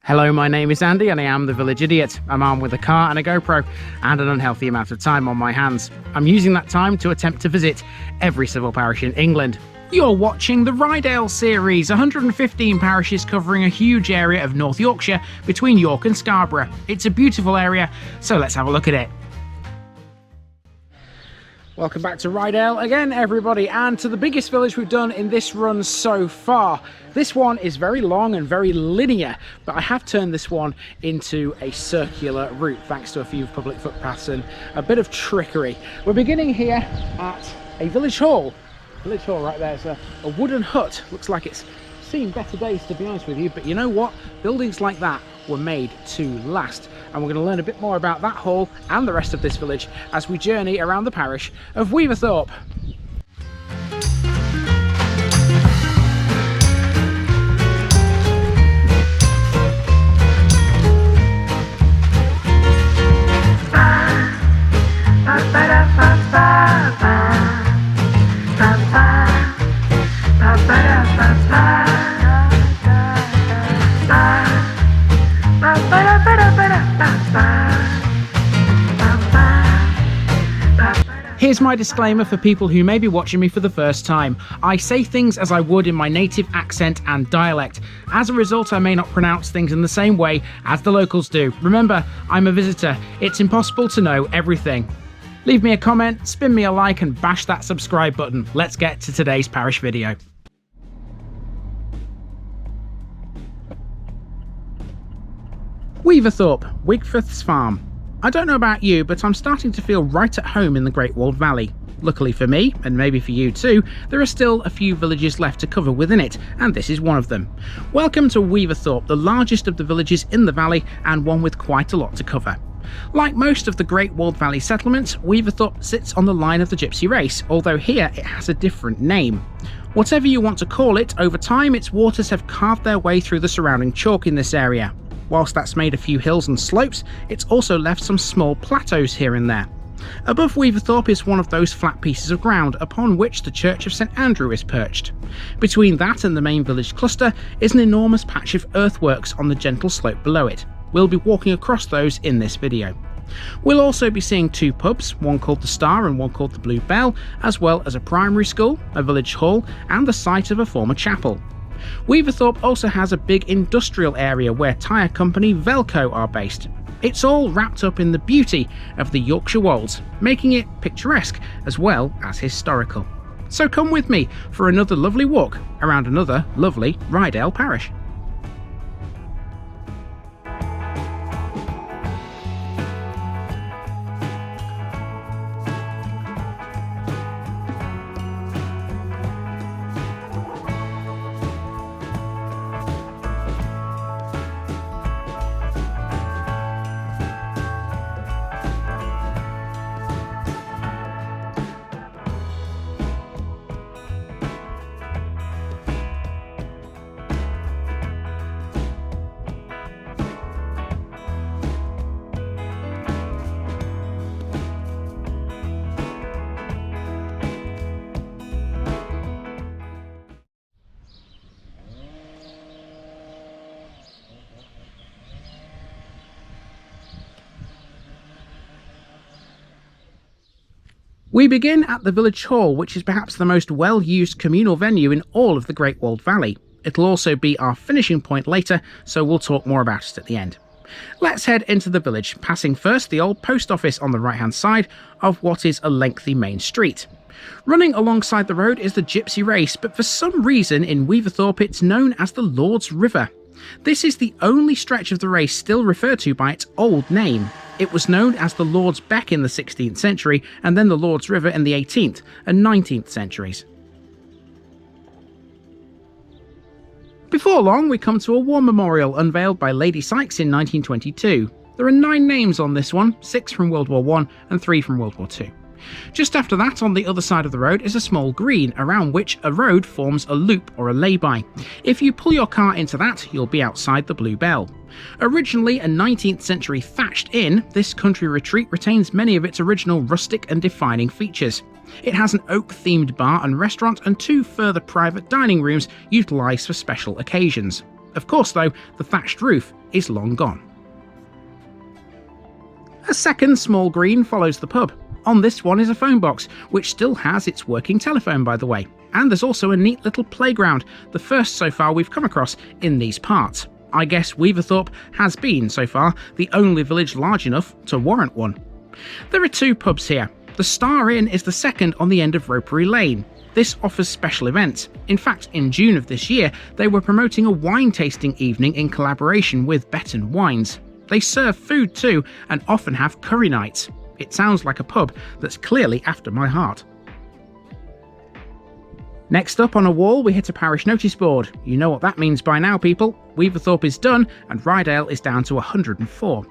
Hello, my name is Andy and I am the Village Idiot. I'm armed with a car and a GoPro and an unhealthy amount of time on my hands. I'm using that time to attempt to visit every civil parish in England. You're watching the Ryedale series, 115 parishes covering a huge area of North Yorkshire between York and Scarborough. It's a beautiful area, so let's have a look at it. Welcome back to Ryedale again, everybody, and to the biggest village we've done in this run so far. This one is very long and very linear, but I have turned this one into a circular route thanks to a few public footpaths and a bit of trickery. We're beginning here at a village hall. Village hall right there. It's a wooden hut. Looks like it's seen better days, to be honest with you, but you know what? Buildings like that were made to last, and we're going to learn a bit more about that hall and the rest of this village as we journey around the parish of Weaverthorpe. Here's my disclaimer for people who may be watching me for the first time. I say things as I would in my native accent and dialect. As a result, I may not pronounce things in the same way as the locals do. Remember, I'm a visitor. It's impossible to know everything. Leave me a comment, spin me a like, and bash that subscribe button. Let's get to today's parish video. Weaverthorpe, Wigferth's farm. I don't know about you, but I'm starting to feel right at home in the Great Wold Valley. Luckily for me, and maybe for you too, there are still a few villages left to cover within it, and this is one of them. Welcome to Weaverthorpe, the largest of the villages in the valley, and one with quite a lot to cover. Like most of the Great Wold Valley settlements, Weaverthorpe sits on the line of the Gypsey Race, although here it has a different name. Whatever you want to call it, over time its waters have carved their way through the surrounding chalk in this area. Whilst that's made a few hills and slopes, it's also left some small plateaus here and there. Above Weaverthorpe is one of those flat pieces of ground upon which the Church of St Andrew is perched. Between that and the main village cluster is an enormous patch of earthworks on the gentle slope below it. We'll be walking across those in this video. We'll also be seeing two pubs, one called the Star and one called the Blue Bell, as well as a primary school, a village hall, and the site of a former chapel. Weaverthorpe also has a big industrial area where tyre company Velco are based. It's all wrapped up in the beauty of the Yorkshire Wolds, making it picturesque as well as historical. So come with me for another lovely walk around another lovely Ryedale Parish. We begin at the village hall, which is perhaps the most well-used communal venue in all of the Great Wold Valley. It'll also be our finishing point later, so we'll talk more about it at the end. Let's head into the village, passing first the old post office on the right-hand side of what is a lengthy main street. Running alongside the road is the Gypsey Race, but for some reason in Weaverthorpe it's known as the Lord's River. This is the only stretch of the race still referred to by its old name. It was known as the Lord's Beck in the 16th century, and then the Lord's River in the 18th and 19th centuries. Before long, we come to a war memorial unveiled by Lady Sykes in 1922. There are 9 names on this one, 6 from World War I and 3 from World War II. Just after that, on the other side of the road, is a small green, around which a road forms a loop or a lay-by. If you pull your car into that, you'll be outside the Blue Bell. Originally a 19th century thatched inn, this country retreat retains many of its original rustic and defining features. It has an oak-themed bar and restaurant and 2 further private dining rooms utilised for special occasions. Of course though, the thatched roof is long gone. A second small green follows the pub. On this one is a phone box, which still has its working telephone by the way. And there's also a neat little playground, the first so far we've come across in these parts. I guess Weaverthorpe has been, so far, the only village large enough to warrant one. There are two pubs here. The Star Inn is the second on the end of Ropery Lane. This offers special events. In fact, in June of this year, they were promoting a wine tasting evening in collaboration with Betton Wines. They serve food too, and often have curry nights. It sounds like a pub that's clearly after my heart. Next up on a wall we hit a parish notice board. You know what that means by now, people. Weaverthorpe is done and Ryedale is down to 104.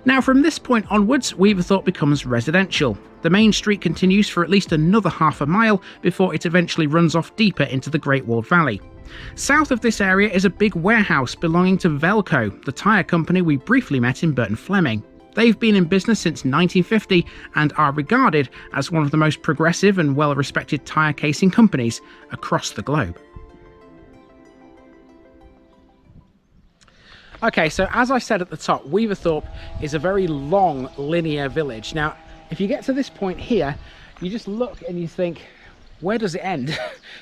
Now from this point onwards, Weaverthorpe becomes residential. The main street continues for at least another half a mile before it eventually runs off deeper into the Great Wold Valley. South of this area is a big warehouse belonging to Velco, the tyre company we briefly met in Burton Fleming. They've been in business since 1950 and are regarded as one of the most progressive and well-respected tyre casing companies across the globe. Okay, so as I said at the top, Weaverthorpe is a very long linear village. Now, if you get to this point here, you just look and you think, where does it end?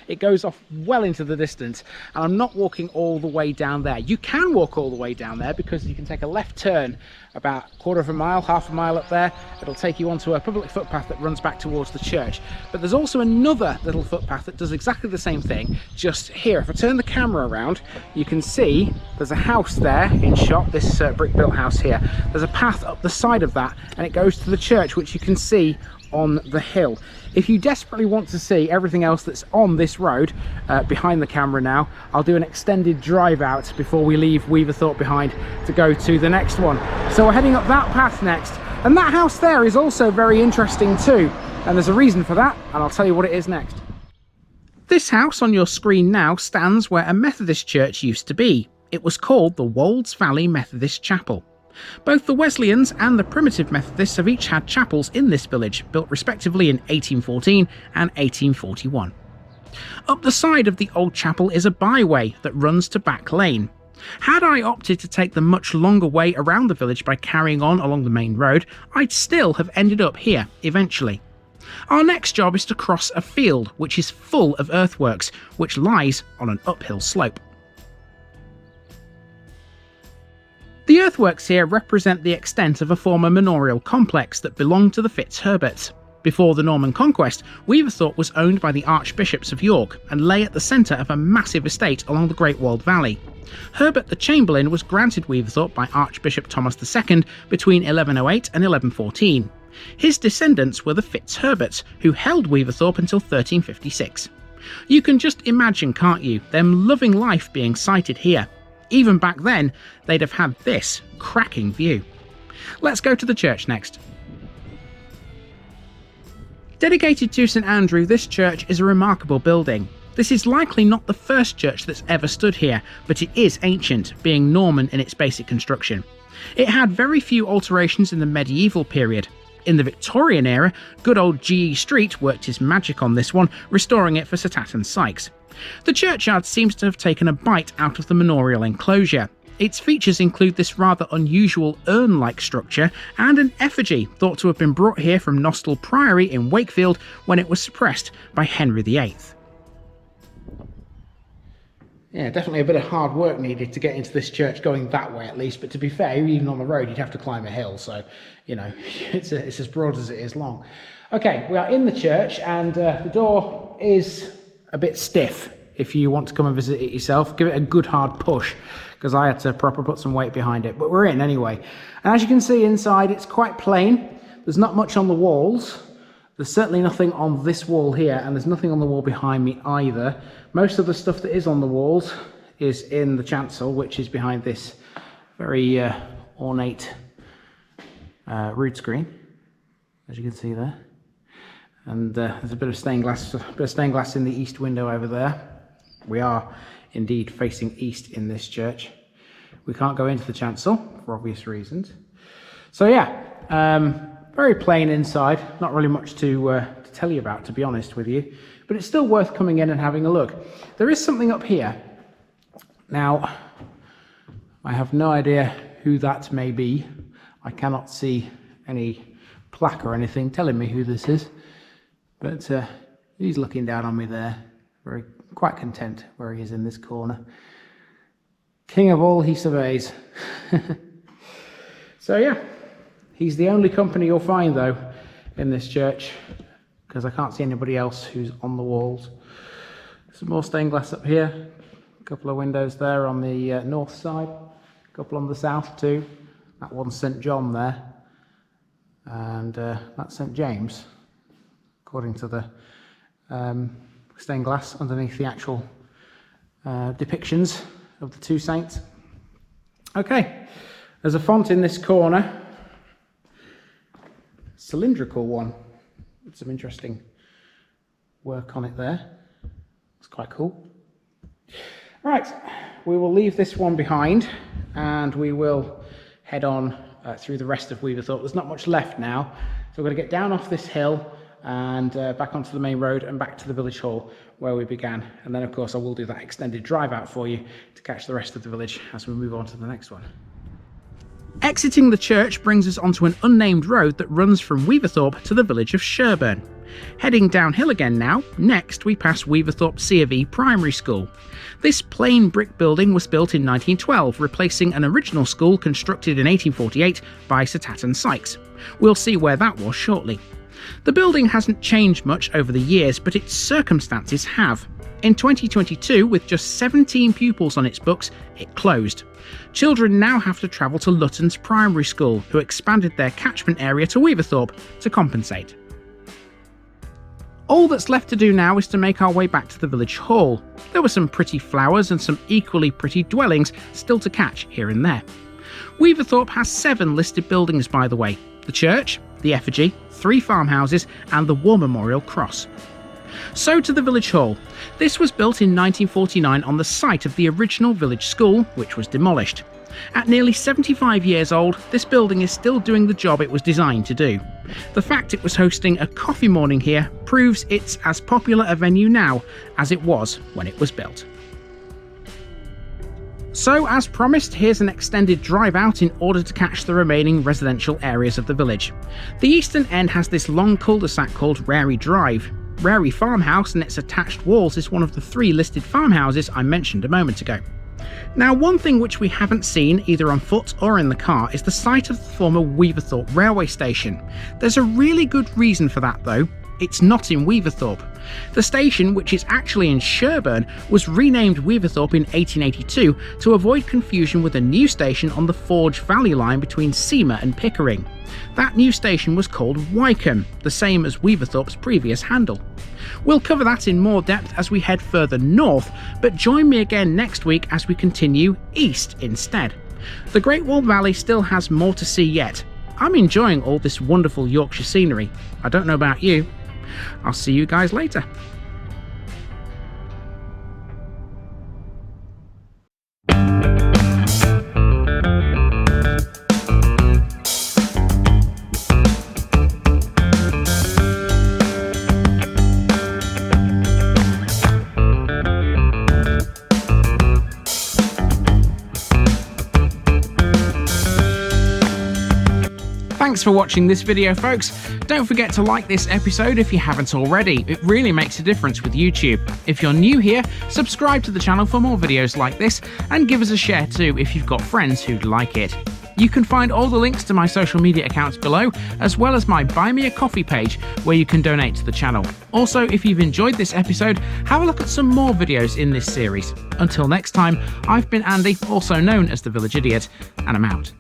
It goes off well into the distance, and I'm not walking all the way down there. You can walk all the way down there because you can take a left turn about a quarter of a mile, half a mile up there. It'll take you onto a public footpath that runs back towards the church. But there's also another little footpath that does exactly the same thing just here. If I turn the camera around, you can see there's a house there in shot, this brick built house here. There's a path up the side of that and it goes to the church, which you can see on the hill. If you desperately want to see everything else that's on this road behind the camera now, I'll do an extended drive out before we leave Weaverthorpe behind to go to the next one. So we're heading up that path next, and that house there is also very interesting too, and there's a reason for that, and I'll tell you what it is next. This house on your screen now stands where a Methodist church used to be. It was called the Wolds Valley Methodist Chapel. Both the Wesleyans and the Primitive Methodists have each had chapels in this village, built respectively in 1814 and 1841. Up the side of the old chapel is a byway that runs to Back Lane. Had I opted to take the much longer way around the village by carrying on along the main road, I'd still have ended up here eventually. Our next job is to cross a field which is full of earthworks, which lies on an uphill slope. The earthworks here represent the extent of a former manorial complex that belonged to the Fitzherberts. Before the Norman conquest, Weaverthorpe was owned by the Archbishops of York and lay at the centre of a massive estate along the Great Wold Valley. Herbert the Chamberlain was granted Weaverthorpe by Archbishop Thomas II between 1108 and 1114. His descendants were the Fitzherberts, who held Weaverthorpe until 1356. You can just imagine, can't you, them loving life being sited here. Even back then, they'd have had this cracking view. Let's go to the church next. Dedicated to St Andrew, this church is a remarkable building. This is likely not the first church that's ever stood here, but it is ancient, being Norman in its basic construction. It had very few alterations in the medieval period. In the Victorian era, good old G.E. Street worked his magic on this one, restoring it for Sir Tatton Sykes. The churchyard seems to have taken a bite out of the manorial enclosure. Its features include this rather unusual urn-like structure and an effigy thought to have been brought here from Nostell Priory in Wakefield when it was suppressed by Henry VIII. Yeah, definitely a bit of hard work needed to get into this church going that way at least, but to be fair, even on the road you'd have to climb a hill, so, you know, it's as broad as it is long. Okay, we are in the church and the door is a bit stiff. If you want to come and visit it yourself, give it a good hard push, because I had to proper put some weight behind it, but we're in anyway. And as you can see inside, it's quite plain. There's not much on the walls. There's certainly nothing on this wall here, and there's nothing on the wall behind me either. Most of the stuff that is on the walls is in the chancel, which is behind this very ornate rood screen, as you can see there. And there's a bit of stained glass in the east window over there. We are indeed facing east in this church. We can't go into the chancel for obvious reasons. So yeah, very plain inside. Not really much to tell you about, to be honest with you. But it's still worth coming in and having a look. There is something up here. Now, I have no idea who that may be. I cannot see any plaque or anything telling me who this is, but he's looking down on me there, quite content where he is in this corner. King of all he surveys. So yeah, he's the only company you'll find though in this church, because I can't see anybody else who's on the walls. Some more stained glass up here, a couple of windows there on the north side, a couple on the south too. That one's St. John there, and that's St. James, according to the stained glass underneath the actual depictions of the two saints. Okay, there's a font in this corner, cylindrical one, with some interesting work on it there. It's quite cool. Right, we will leave this one behind and we will head on through the rest of Weaverthorpe. There's not much left now, so we're going to get down off this hill and back onto the main road and back to the village hall where we began. And then of course I will do that extended drive out for you to catch the rest of the village as we move on to the next one. Exiting the church brings us onto an unnamed road that runs from Weaverthorpe to the village of Sherburn. Heading downhill again now, next we pass Weaverthorpe C of E Primary School. This plain brick building was built in 1912, replacing an original school constructed in 1848 by Sir Tatton Sykes. We'll see where that was shortly. The building hasn't changed much over the years, but its circumstances have. In 2022, with just 17 pupils on its books, it closed. Children now have to travel to Lutton's Primary School, who expanded their catchment area to Weaverthorpe to compensate. All that's left to do now is to make our way back to the village hall. There were some pretty flowers and some equally pretty dwellings still to catch here and there. Weaverthorpe has 7 listed buildings, by the way: the church, the effigy, 3 farmhouses and the War Memorial Cross. So to the village hall. This was built in 1949 on the site of the original village school, which was demolished. At nearly 75 years old, this building is still doing the job it was designed to do. The fact it was hosting a coffee morning here proves it's as popular a venue now as it was when it was built. So, as promised, here's an extended drive out in order to catch the remaining residential areas of the village. The eastern end has this long cul-de-sac called Rary Drive. Rary Farmhouse and its attached walls is one of the 3 listed farmhouses I mentioned a moment ago. Now, one thing which we haven't seen either on foot or in the car is the site of the former Weaverthorpe railway station. There's a really good reason for that though. It's not in Weaverthorpe. The station, which is actually in Sherburn, was renamed Weaverthorpe in 1882 to avoid confusion with a new station on the Forge Valley line between Seamer and Pickering. That new station was called Wycombe, the same as Weaverthorpe's previous handle. We'll cover that in more depth as we head further north, but join me again next week as we continue east instead. The Great Wold Valley still has more to see yet. I'm enjoying all this wonderful Yorkshire scenery. I don't know about you. I'll see you guys later. Thanks for watching this video, folks. Don't forget to like this episode if you haven't already. It really makes a difference with YouTube. If you're new here, subscribe to the channel for more videos like this, and give us a share too if you've got friends who'd like it. You can find all the links to my social media accounts below, as well as my Buy Me a Coffee page where you can donate to the channel. Also, if you've enjoyed this episode, have a look at some more videos in this series. Until next time, I've been Andy, also known as the Village Idiot, and I'm out.